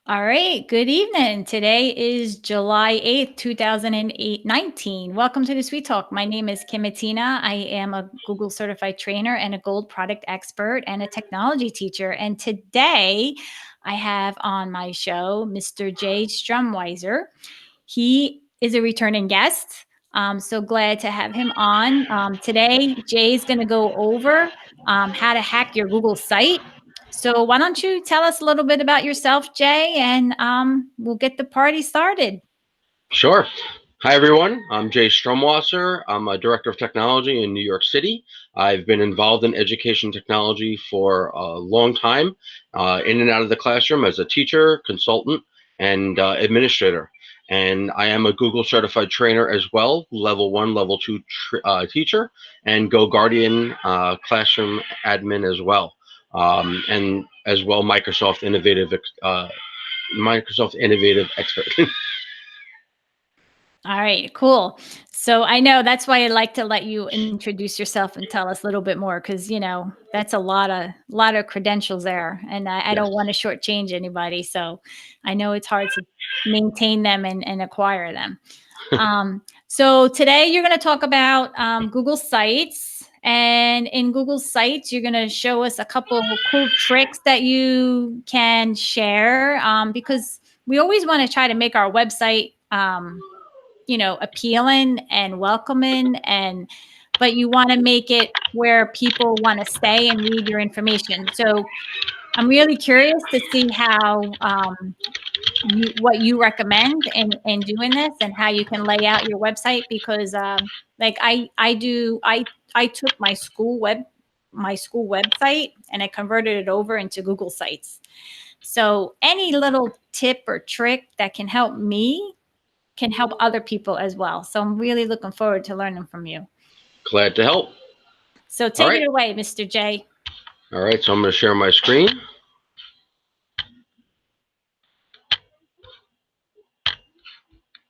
All right. Good evening. Today is July 8th, 2019. Welcome to the Sweet Talk. My name is Kim Matina. I am a Google certified trainer and a gold product expert and a technology teacher. And today I have on my show Mr. Jay Strumwasser. He is a returning guest. I'm so glad to have him on. Today, Jay's going to go over how to hack your Google site. So why don't you tell us a little bit about yourself, Jay, and we'll get the party started. Sure. Hi, everyone. I'm Jay Strumwasser. I'm a director of technology in New York City. I've been involved in education technology for a long time, in and out of the classroom as a teacher, consultant, and administrator. And I am a Google certified trainer as well, level one, level two teacher, and Go Guardian classroom admin as well. And as well, Microsoft Innovative Expert. All right, cool. So I know that's why I like to let you introduce yourself and tell us a little bit more because that's a lot of credentials there, and I Yes. don't want to shortchange anybody. So I know it's hard to maintain them and acquire them. So today you're going to talk about Google Sites, and in Google Sites you're going to show us a couple cool tricks that you can share because we always want to try to make our website appealing and welcoming, but you want to make it where people want to stay and read your information. So I'm really curious to see how what you recommend in doing this and how you can lay out your website because like I took my school website and I converted it over into Google Sites. So any little tip or trick that can help me can help other people as well. So I'm really looking forward to learning from you. Glad to help. So All take right. it away, Mr. J. All right. So I'm going to share my screen.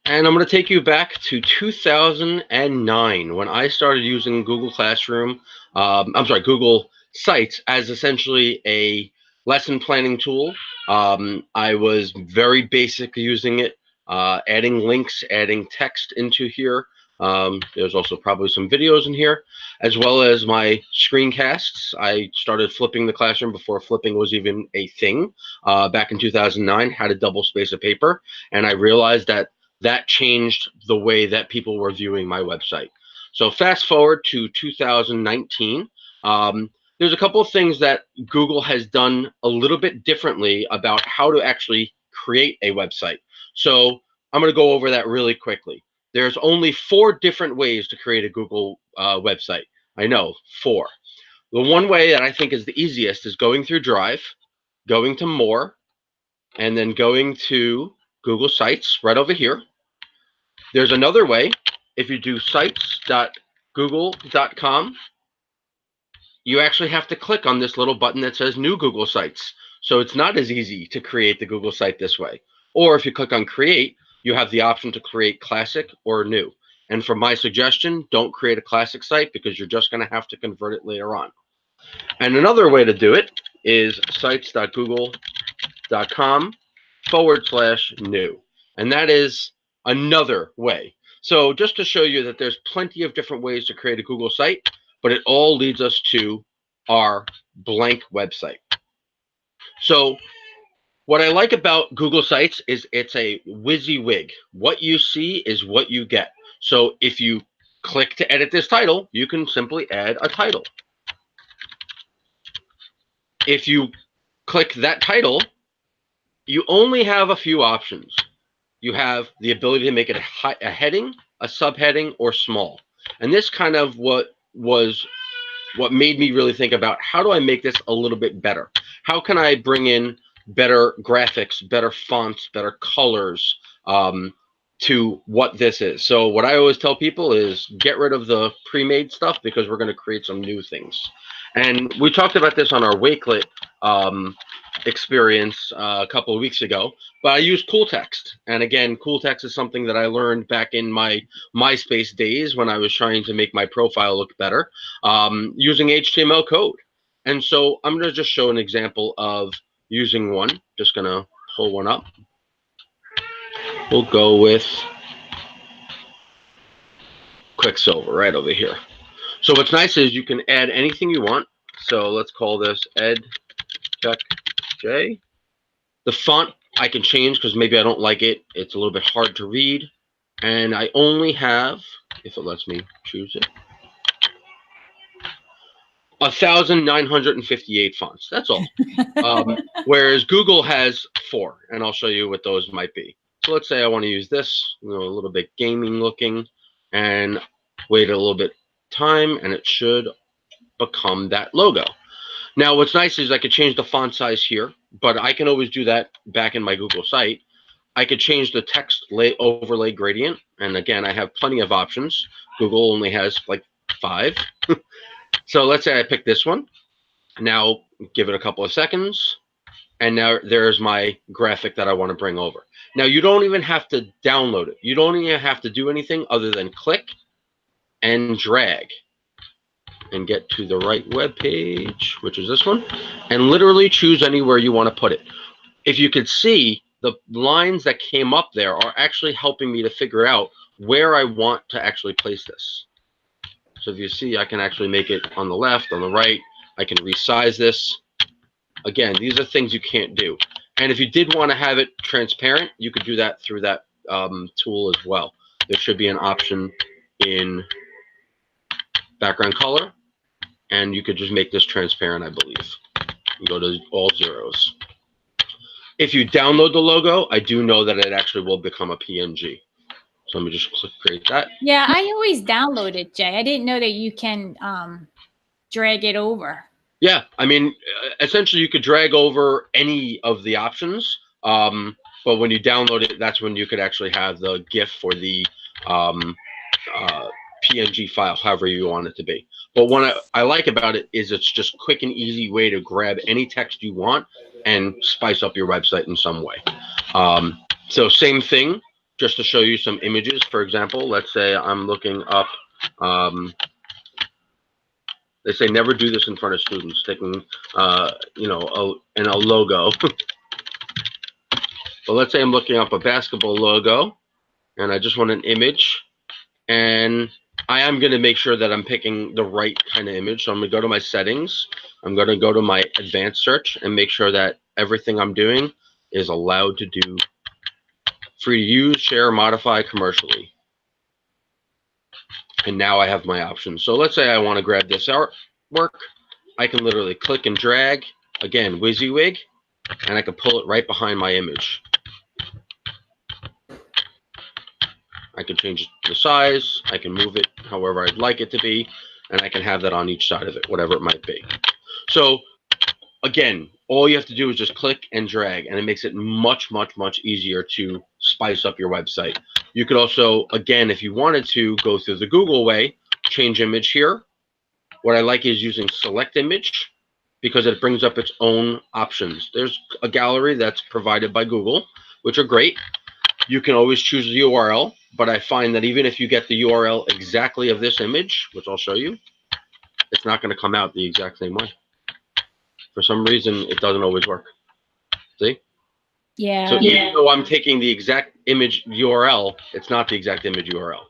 And I'm going to take you back to 2009 when I started using Google Classroom. Google Sites as essentially a lesson planning tool. I was very basic using it, adding links, adding text into here. There's also probably some videos in here, as well as my screencasts. I started flipping the classroom before flipping was even a thing back in 2009, had a double space of paper, and I realized that changed the way that people were viewing my website. So fast forward to 2019. There's a couple of things that Google has done a little bit differently about how to actually create a website. So I'm going to go over that really quickly. There's only 4 different ways to create a Google website. I know, 4. The one way that I think is the easiest is going through Drive, going to More, and then going to Google Sites right over here. There's another way. If you do sites.google.com, you actually have to click on this little button that says New Google Sites. So it's not as easy to create the Google site this way. Or if you click on Create, you have the option to create Classic or New. And for my suggestion, don't create a Classic site because you're just going to have to convert it later on. And another way to do it is sites.google.com/new. And that is another way. So just to show you that there's plenty of different ways to create a Google site, but it all leads us to our blank website. So what I like about Google Sites is it's a WYSIWYG. What you see is what you get. So if you click to edit this title, you can simply add a title. If you click that title, you only have a few options. You have the ability to make it a heading, a subheading, or small. And this kind of what made me really think about how do I make this a little bit better? How can I bring in better graphics, better fonts, better colors to what this is? So what I always tell people is get rid of the pre-made stuff because we're going to create some new things. And we talked about this on our Wakelet experience a couple of weeks ago, but I use cool text. And again, cool text is something that I learned back in my MySpace days when I was trying to make my profile look better using HTML code. And so I'm going to just show an example of using one. Just going to pull one up. We'll go with Quicksilver right over here. So what's nice is you can add anything you want. So let's call this Ed Check J. The font I can change because maybe I don't like it. It's a little bit hard to read. And I only have, if it lets me choose it, 1,958 fonts. That's all. Whereas Google has 4, and I'll show you what those might be. So let's say I want to use this, a little bit gaming looking, and wait a little bit time, and it should become that logo. Now, what's nice is I could change the font size here, but I can always do that back in my Google site. I could change the text overlay gradient, and again, I have plenty of options. Google only has like 5. So let's say I pick this one. Now, give it a couple of seconds, and now there's my graphic that I want to bring over. Now, you don't even have to download it. You don't even have to do anything other than click and drag and get to the right web page, which is this one, and literally choose anywhere you want to put it. If you could see, the lines that came up there are actually helping me to figure out where I want to actually place this. So if you see, I can actually make it on the left, on the right. I can resize this. Again, these are things you can't do. And if you did want to have it transparent, you could do that through that tool as well. There should be an option in background color, and you could just make this transparent, I believe. You go to all zeros. If you download the logo, I do know that it actually will become a PNG. So let me just click create that. Yeah, I always download it, Jay. I didn't know that you can drag it over. Yeah, I mean, essentially you could drag over any of the options, but when you download it, that's when you could actually have the GIF or the PNG file, however you want it to be. But what I like about it is it's just quick and easy way to grab any text you want and spice up your website in some way. So same thing, just to show you some images. For example, let's say I'm looking up, they say never do this in front of students, taking, in a logo. So let's say I'm looking up a basketball logo, and I just want an image, and I am going to make sure that I'm picking the right kind of image. So I'm going to go to my settings. I'm going to go to my advanced search and make sure that everything I'm doing is allowed to do free to use, share, modify commercially. And now I have my options. So let's say I want to grab this artwork. I can literally click and drag, again, WYSIWYG, and I can pull it right behind my image. I can change the size, I can move it however I'd like it to be, and I can have that on each side of it, whatever it might be. So again, all you have to do is just click and drag, and it makes it much, much, much easier to spice up your website. You could also, again, if you wanted to go through the Google way, change image here. What I like is using select image because it brings up its own options. There's a gallery that's provided by Google, which are great. You can always choose the URL, but I find that even if you get the URL exactly of this image, which I'll show you, it's not going to come out the exact same way. For some reason, it doesn't always work. See? Yeah. So even though I'm taking the exact image URL, it's not the exact image URL.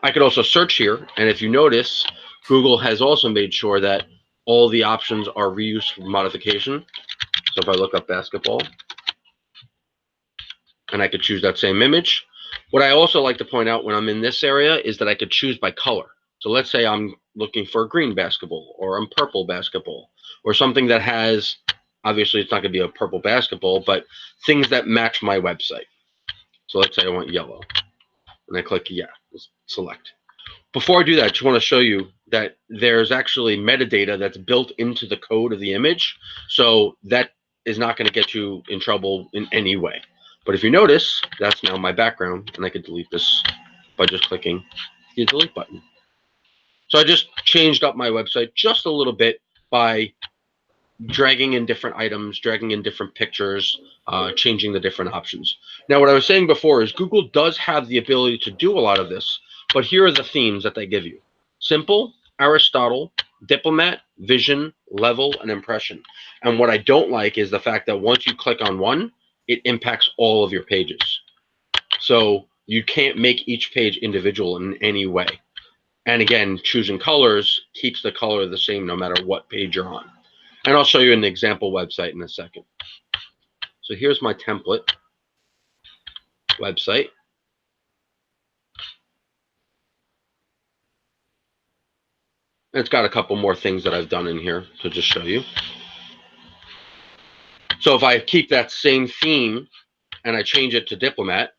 I could also search here, and if you notice, Google has also made sure that all the options are reuse for modification. So if I look up basketball, and I could choose that same image. What I also like to point out when I'm in this area is that I could choose by color. So let's say I'm looking for a green basketball, or a purple basketball, or something that has, obviously it's not going to be a purple basketball, but things that match my website. So let's say I want yellow, and I click yeah, select. Before I do that, I just want to show you that there's actually metadata that's built into the code of the image. So that is not going to get you in trouble in any way. But if you notice, that's now my background, and I could delete this by just clicking the delete button. So I just changed up my website just a little bit by dragging in different items, dragging in different pictures, changing the different options. Now, what I was saying before is Google does have the ability to do a lot of this, but here are the themes that they give you. Simple, Aristotle, diplomat, vision, level, and impression. And what I don't like is the fact that once you click on one, it impacts all of your pages. So you can't make each page individual in any way. And again, choosing colors keeps the color the same no matter what page you're on. And I'll show you an example website in a second. So here's my template website. It's got a couple more things that I've done in here to just show you. So if I keep that same theme and I change it to Diplomat,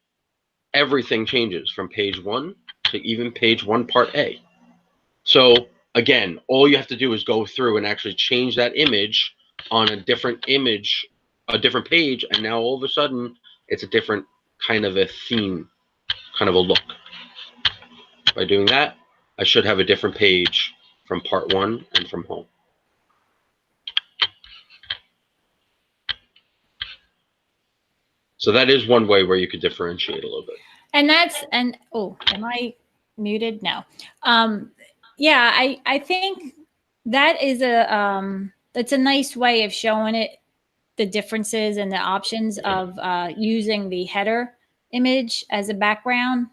everything changes from page 1 to even page 1 part A. So again, all you have to do is go through and actually change that image on a different image, a different page, and now all of a sudden it's a different kind of a theme, kind of a look. By doing that, I should have a different page from part 1 and from home. So that is one way where you could differentiate a little bit. And oh, am I muted? No. Yeah, I think that is that's a nice way of showing it, the differences and the options of using the header image as a background.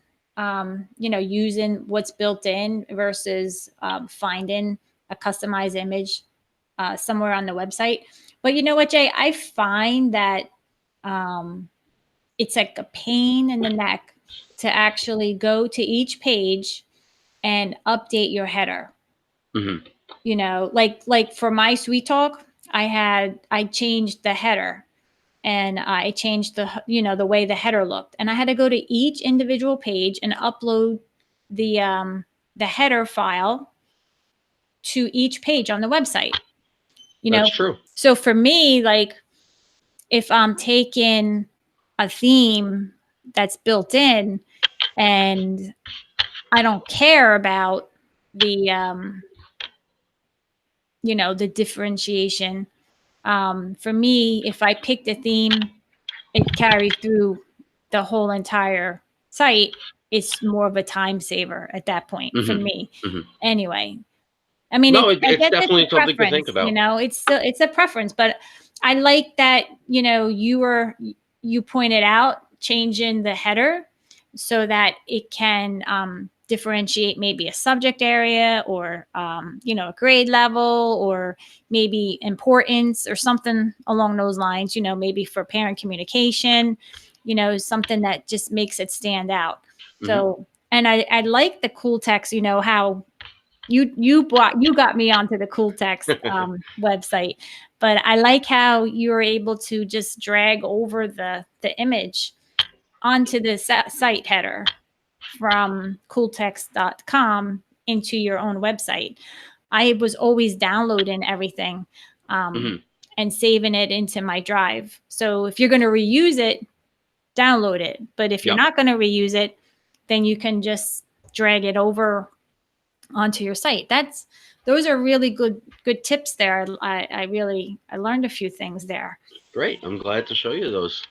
Using what's built in versus finding a customized image somewhere on the website. But you know what, Jay? I find that it's like a pain in the neck to actually go to each page and update your header. Mm-hmm. Like for my Sweet Talk, I changed the header, and I changed the way the header looked, and I had to go to each individual page and upload the header file to each page on the website. That's true. So for me, like if I'm taking a theme that's built in and I don't care about the the differentiation. For me, if I picked a theme, it carries through the whole entire site. It's more of a time saver at that point for me. Anyway, I mean, No, I it's guess it's definitely a something to think preference. about. It's a preference, but I like that. You pointed out changing the header so that it can differentiate maybe a subject area or a grade level or maybe importance or something along those lines. Maybe for parent communication. Something that just makes it stand out. So, and I like the cool text. How you got me onto the cool text website, but I like how you're able to just drag over the image onto the site header from cooltext.com into your own website. I was always downloading everything and saving it into my drive. So if you're going to reuse it, download it. But if you're not going to reuse it, then you can just drag it over onto your site. Those are really good tips there. I learned a few things there. Great. I'm glad to show you those.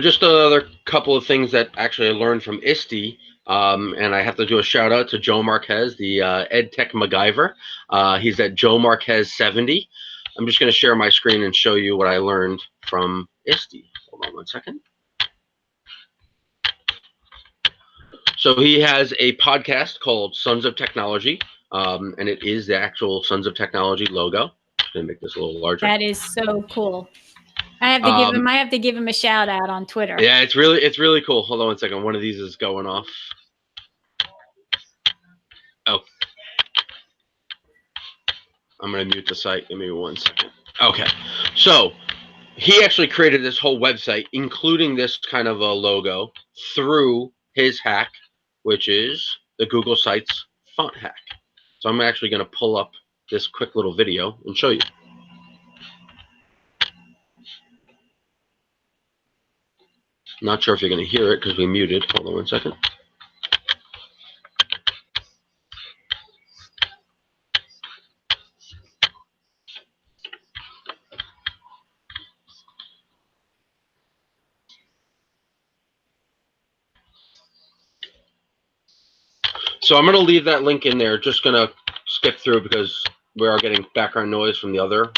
Just another couple of things that actually I learned from ISTE. And I have to do a shout out to Joe Marquez, the EdTech MacGyver. He's at Joe Marquez 70. I'm just going to share my screen and show you what I learned from ISTE. Hold on one second. So he has a podcast called Sons of Technology, and it is the actual Sons of Technology logo. I'm going to make this a little larger. That is so cool. I have to give him a shout out on Twitter. Yeah, it's really cool. Hold on one second. One of these is going off. Oh. I'm going to mute the site. Give me 1 second. Okay. So he actually created this whole website, including this kind of a logo, through his hack, which is the Google Sites font hack. So I'm actually going to pull up this quick little video and show you. Not sure if you're going to hear it because we muted. Hold on 1 second. So I'm going to leave that link in there. Just going to skip through because we are getting background noise from the other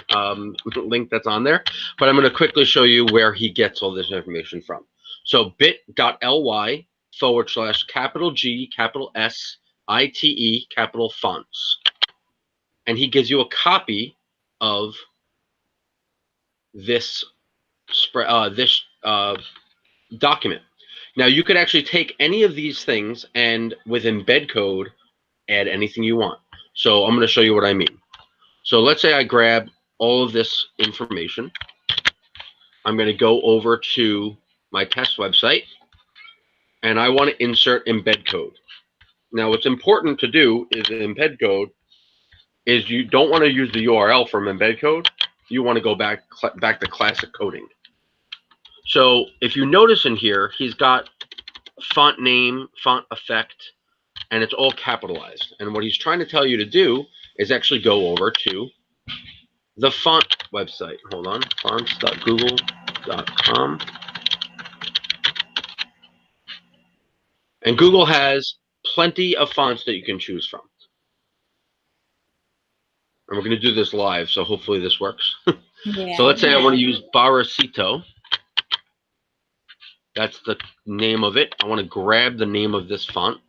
link that's on there, but I'm going to quickly show you where he gets all this information from. So bit.ly/capital G, capital S, ITE, capital fonts. And he gives you a copy of this document. Now you could actually take any of these things and with embed code add anything you want. So I'm going to show you what I mean. So let's say I grab all of this information. I'm going to go over to my test website and I want to insert embed code. Now what's important to do is embed code is you don't want to use the URL from embed code. You want to go back to classic coding. So if you notice in here, he's got font name, font effect, and it's all capitalized. And what he's trying to tell you to do is actually go over to the font website. Hold on, fonts.google.com. And Google has plenty of fonts that you can choose from. And we're going to do this live, so hopefully this works. Yeah. So let's say I want to use Baracito. That's the name of it. I want to grab the name of this font.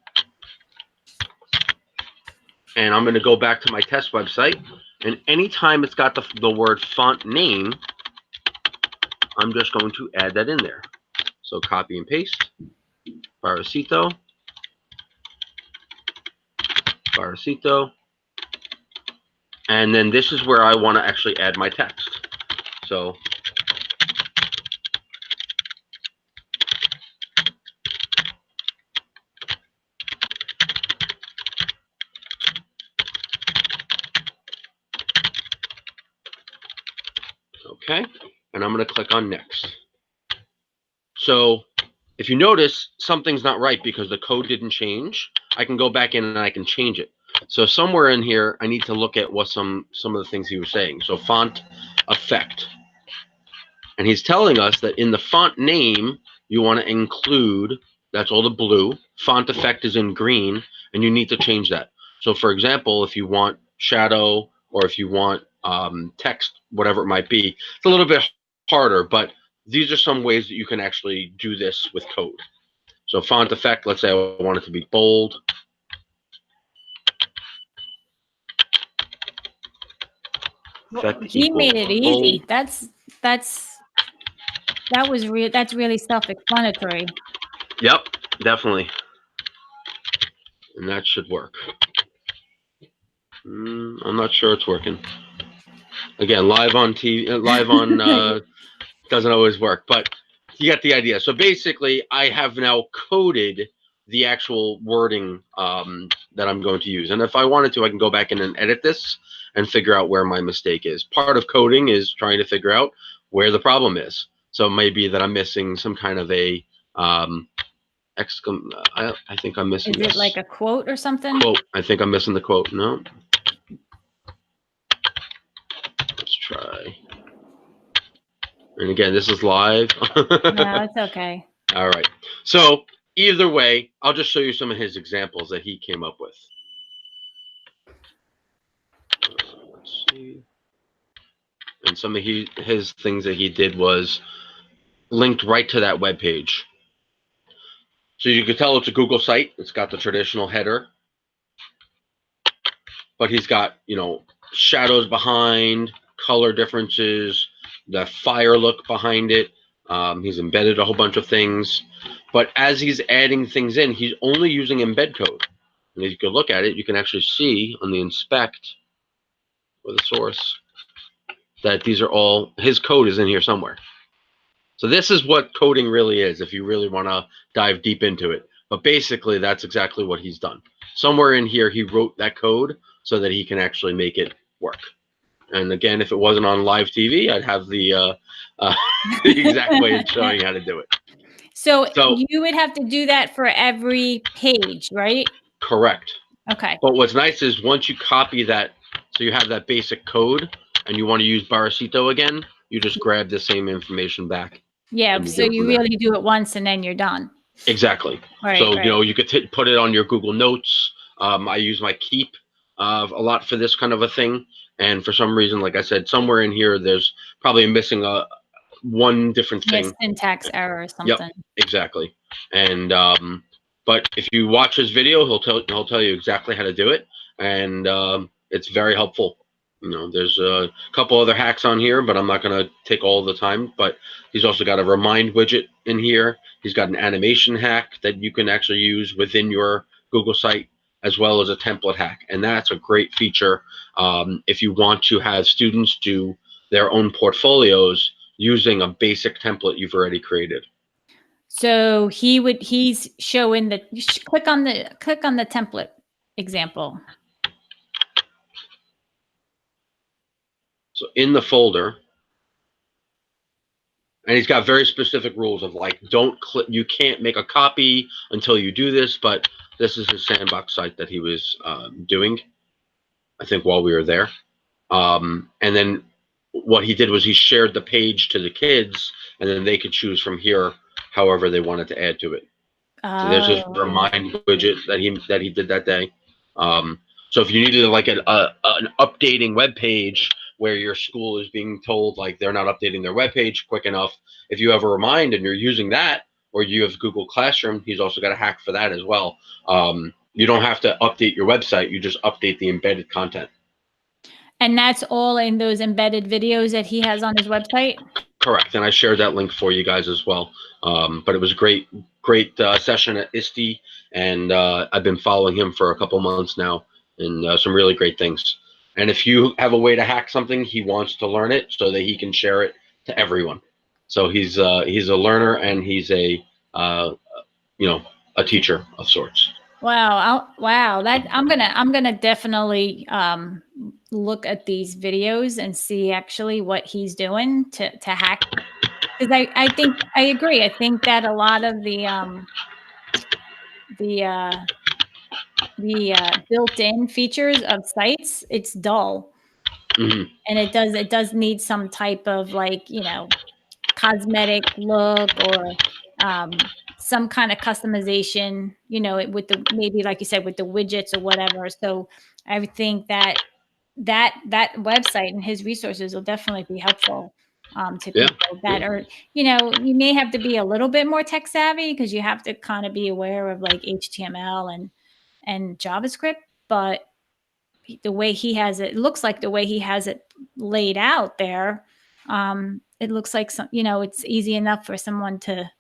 And I'm going to go back to my test website. And anytime it's got the word font name, I'm just going to add that in there. So copy and paste. Baracito. Baracito. And then this is where I want to actually add my text. So okay, and I'm going to click on next. So if you notice something's not right because the code didn't change, I can go back in and I can change it. So somewhere in here, I need to look at what some of the things he was saying. So font effect. And he's telling us that in the font name, you want to include, that's all the blue, font effect is in green, and you need to change that. So for example, if you want shadow or if you want text, whatever it might be, it's a little bit harder, but these are some ways that you can actually do this with code. So font effect, let's say I want it to be bold. He made it easy. That's really self-explanatory. Yep, definitely. And that should work. I'm not sure it's working. Again, live on TV, live on doesn't always work, but you get the idea. So basically, I have now coded the actual wording that I'm going to use. And if I wanted to, I can go back in and edit this and figure out where my mistake is. Part of coding is trying to figure out where the problem is. So it may be that I'm missing some kind of a I think I'm missing this. Is it like a quote or something? Quote. I think I'm missing the quote. No. Let's try. And again, this is live. No, it's okay. All right. So either way, I'll just show you some of his examples that he came up with. Let's see. And some of his things that he did was linked right to that web page. So you could tell it's a Google site. It's got the traditional header. But he's got, shadows behind, color differences, the fire look behind it. He's embedded a whole bunch of things. But as he's adding things in, he's only using embed code. And if you could look at it, you can actually see on the inspect or the source that these are all, his code is in here somewhere. So this is what coding really is if you really want to dive deep into it. But basically, that's exactly what he's done. Somewhere in here, he wrote that code so that he can actually make it work. And again, if it wasn't on live TV, I'd have the exact way of showing how to do it. So you would have to do that for every page, right? Correct. Okay. But what's nice is once you copy that, so you have that basic code, and you want to use Baracito again, you just grab the same information back. Yeah, so you really do it once and then you're done. Exactly. Right, so, right. You could put it on your Google Notes. I use my Keep a lot for this kind of a thing. And for some reason, like I said, somewhere in here, there's probably missing a one different Yeah, thing. syntax error or Yep, something. exactly. And but if you watch his video, he'll tell you exactly how to do it, and it's very helpful. There's a couple other hacks on here, but I'm not going to take all the time. But he's also got a remind widget in here. He's got an animation hack that you can actually use within your Google site, as well as a template hack, and that's a great feature if you want to have students do their own portfolios using a basic template you've already created. So he's showing the, you should click on the template example. So in the folder, and he's got very specific rules of like, don't click, you can't make a copy until you do this, but this is his sandbox site that he was doing, I think, while we were there. And then what he did was he shared the page to the kids, and then they could choose from here however they wanted to add to it. So there's his Oh, remind widget that he did that day. Um, so if you needed like an updating web page where your school is being told like they're not updating their web page quick enough, if you have a remind and you're using that, or you have Google Classroom, he's also got a hack for that as well. You don't have to update your website; you just update the embedded content. and that's all in those embedded videos that he has on his website? Correct, and I shared that link for you guys as well. But it was a great session at ISTE, and I've been following him for a couple months now, and some really great things. And if you have a way to hack something, he wants to learn it so that he can share it to everyone. So he's a learner, and he's uh, a teacher of sorts. Wow, wow, that I'm gonna definitely look at these videos and see actually what he's doing to hack, because I think I agree. I think that a lot of the uh, built-in features of sites, it's dull, Mm-hmm. and it does need some type of, like, cosmetic look, or some kind of customization, with the, maybe like you said, with the widgets or whatever. So I would think that that website and his resources will definitely be helpful to Yeah, people yeah, that are, you may have to be a little bit more tech savvy, because you have to kind of be aware of like HTML and JavaScript. But the way he has it, looks like the way he has it laid out there, it looks like it's easy enough for someone to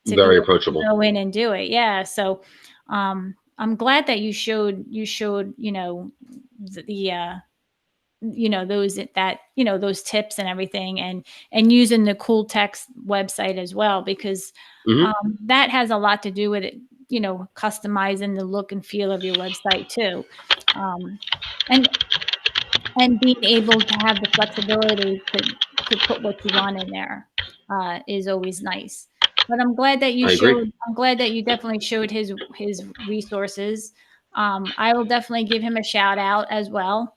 be very able to approachable. go in and do it. Yeah. So I'm glad that you showed those tips and everything, and using the cool text website as well, because Mm-hmm. that has a lot to do with it, customizing the look and feel of your website too. um, and and being able to have the flexibility to put what you want in there is always nice. But I agree. I'm glad that you definitely showed his resources. I will definitely give him a shout out as well,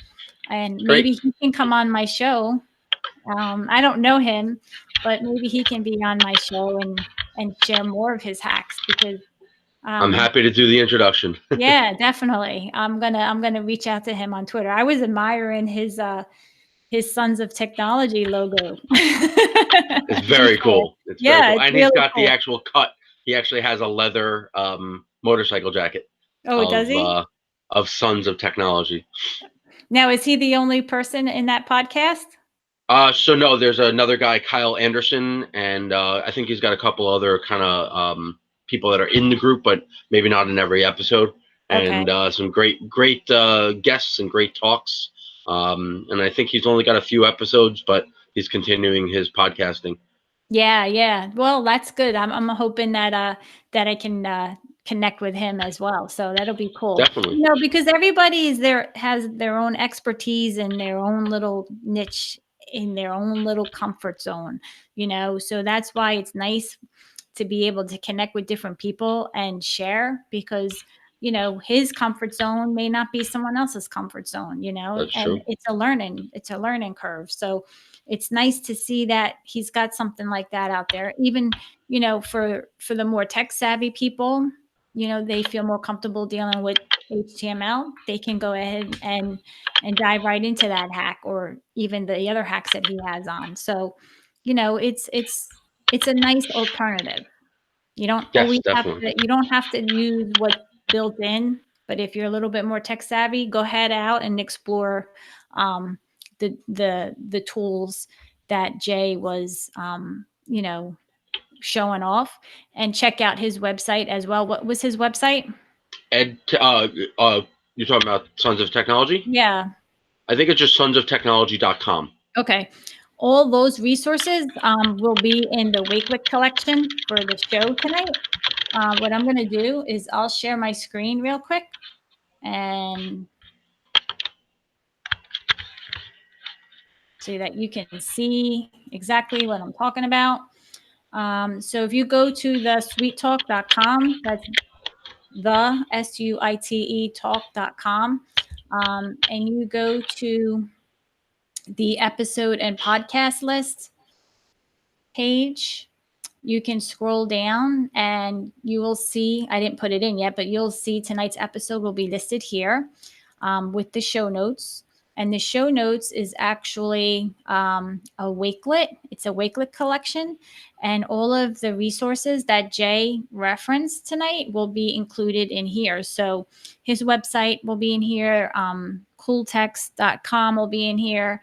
and Great. maybe he can come on my show. I don't know him, but maybe he can be on my show and share more of his hacks, because I'm um, happy to do the introduction. yeah, definitely. I'm gonna reach out to him on Twitter. I was admiring his Sons of Technology logo. It's He very said. cool. It's very Yeah, cool, it's and he's really got the cool. actual cut. He actually has a leather motorcycle jacket Oh, does of he? Sons of Technology. Now, is he the only person in that podcast? So no, there's another guy, Kyle Anderson, and I think he's got a couple other kind of people that are in the group, but maybe not in every episode. Okay. And some great guests and great talks. And I think he's only got a few episodes, but he's continuing his podcasting. Yeah, yeah. Well, that's good. I'm hoping that I can connect with him as well. So that'll be cool. Definitely, Because everybody has their own expertise and their own little niche, in their own little comfort zone. So that's why it's nice to be able to connect with different people and share, because his comfort zone may not be someone else's comfort zone, that's and true. it's a learning curve. So it's nice to see that he's got something like that out there, even for the more tech savvy people. they feel more comfortable dealing with HTML, they can go ahead and dive right into that hack, or even the other hacks that he has on. So, it's a nice alternative. Yes, definitely. You don't have to use what's built in, but if you're a little bit more tech savvy, go ahead out and explore the tools that Jay was showing off, and check out his website as well. What was his website? Ed, you're talking about Sons of Technology? Yeah. I think it's just sonsoftechnology.com. Okay. All those resources will be in the Wakelet collection for the show tonight. What I'm going to do is I'll share my screen real quick, and so that you can see exactly what I'm talking about. So if you go to the sweettalk.com, that's the SUITE talk.com, and you go to the episode and podcast list page, you can scroll down and you will see, I didn't put it in yet, but you'll see tonight's episode will be listed here with the show notes. And the show notes is actually a Wakelet. It's a Wakelet collection. And all of the resources that Jay referenced tonight will be included in here. So his website will be in here. Cooltext.com will be in here.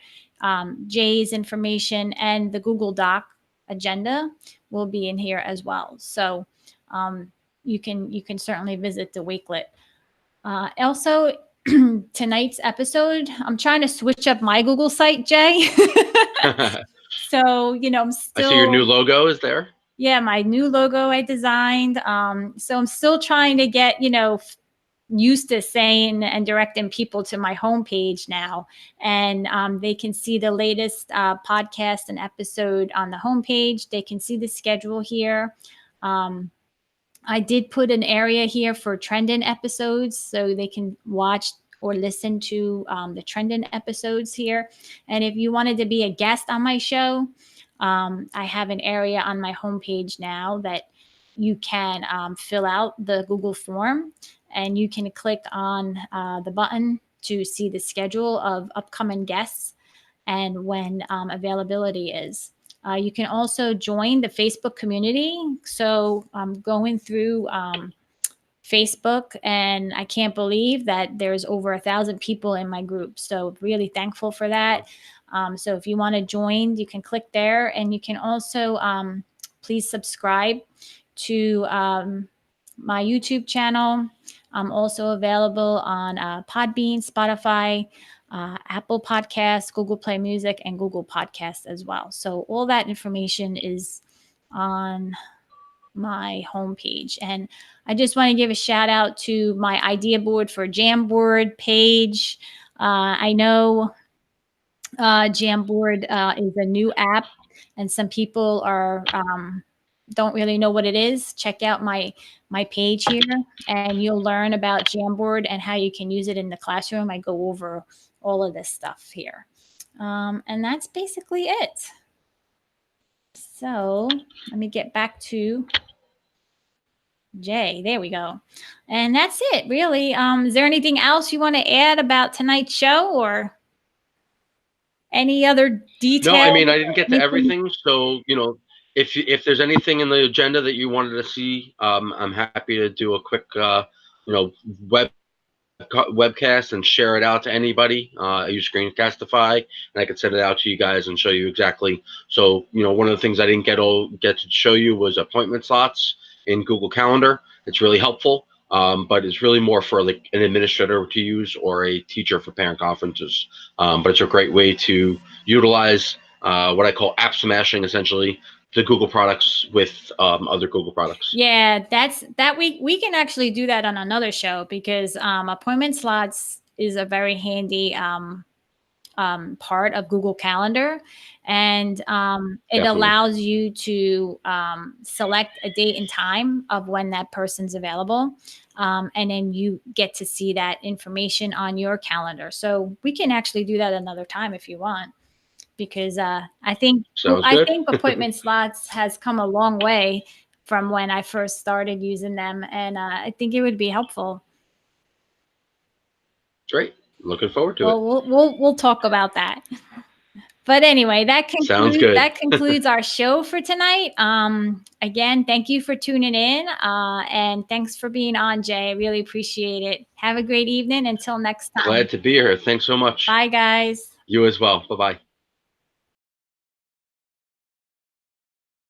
Jay's information and the Google Doc agenda will be in here as well. So you can certainly visit the Wakelet. Also, tonight's episode, I'm trying to switch up my Google site, Jay. I So I'm see your new still, logo is there. yeah, my new logo I designed. So I'm still trying to get used to saying and directing people to my homepage now, and they can see the latest podcast and episode on the homepage. They can see the schedule here. Um, I did put an area here for trending episodes, so they can watch or listen to the trending episodes here. And if you wanted to be a guest on my show, I have an area on my homepage now that you can fill out the Google form, and you can click on the button to see the schedule of upcoming guests and when availability is. You can also join the Facebook community. So I'm going through Facebook, and I can't believe that there's over 1,000 people in my group. So really thankful for that. So if you want to join, you can click there, and you can also please subscribe to my YouTube channel. I'm also available on Podbean, Spotify, Apple Podcasts, Google Play Music, and Google Podcasts as well. So all that information is on my homepage. And I just want to give a shout out to my idea board for Jamboard page. I know Jamboard is a new app, and some people are don't really know what it is. Check out my page here, and you'll learn about Jamboard and how you can use it in the classroom. I go over all of this stuff here, and that's basically it. So let me get back to Jay. There we go, and that's it. Really, is there anything else you want to add about tonight's show, or any other No, I mean details? I didn't get to Anything? everything, so if there's anything in the agenda that you wanted to see, I'm happy to do a quick you know web webcast and share it out to anybody. I use Screencastify, and I can send it out to you guys and show you exactly. So one of the things I didn't get to show you was appointment slots in Google Calendar. It's really helpful. But it's really more for like an administrator to use or a teacher for parent conferences. But it's a great way to utilize what I call app smashing, essentially the Google products with other Google products. Yeah, we can actually do that on another show, because appointment slots is a very handy part of Google Calendar, and it Definitely. allows you to select a date and time of when that person's available, and then you get to see that information on your calendar. So we can actually do that another time if you want, because Sounds I good. think appointment slots has come a long way from when I first started using them, and I think it would be helpful. Great. Looking forward to it. Well, we'll talk about that. But anyway, Sounds good. that concludes our show for tonight. Again, thank you for tuning in, and thanks for being on, Jay. I really appreciate it. Have a great evening. Until next time. Glad to be here. Thanks so much. Bye, guys. You as well. Bye bye.